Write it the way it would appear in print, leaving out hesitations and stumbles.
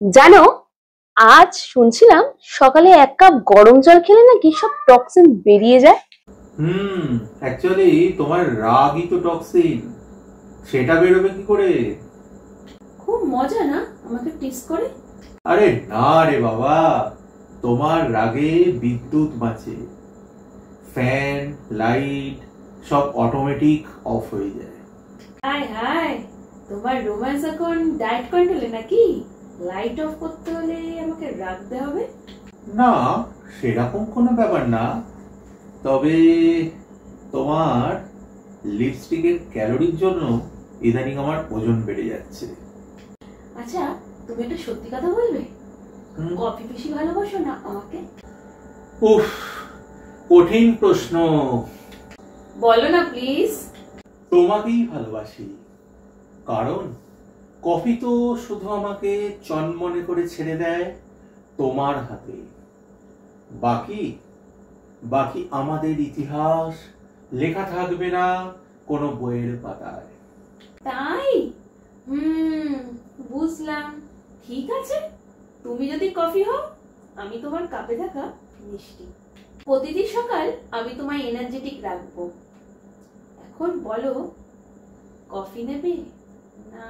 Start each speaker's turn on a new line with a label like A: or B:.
A: জানো, আজ শুনছিলাম সকালে এক কাপ গরম জল খেলে নাকি সব টক্সিন বেরিয়ে যায়।
B: হুম। অ্যাকচুয়ালি তোমার রাগই তো টক্সিন, সেটা বেরোবে কি করে?
C: খুব মজা না আমাকে টিস করে?
B: আরে না রে বাবা, তোমার রাগে বিদ্যুৎ বাঁচে, ফ্যান লাইট সব অটোমেটিক অফ হয়ে যায়।
C: হাই হাই, তোমার রোম্যান্স এখন ডায়েট কন্ট্রোলে নাকি? লাইট অফ করতে হলে আমাকে রাখতে হবে?
B: না, সেরকম কোনো ব্যাপার না। তবে তোমার লিপস্টিকের ক্যালোরির জন্য ইদানিং আমার ওজন বেড়ে যাচ্ছে।
C: আচ্ছা, তুমি একটা সত্যি কথা বলবে?
B: হুম।
C: কফি বেশি ভালোবাসো না আমাকে?
B: উফ, কঠিন প্রশ্ন।
C: বলো না প্লিজ।
B: তোমাকেই ভালোবাসি, কারণ কফি তো শুধু আমাকে চনমনে করে ছেড়ে দেয় তোমার হাতে। বাকি বাকি আমাদের ইতিহাস লেখা থাকবে না কোনো বইয়ের পাতায়।
C: তাই? বুঝলাম। ঠিক আছে, তুমি যদি কফি হও, আমি তোমার কাপে থাকা মিষ্টি। প্রতিটি সকাল আমি তোমায় এনার্জেটিক রাখবো। এখন বলো, কফি নেবে না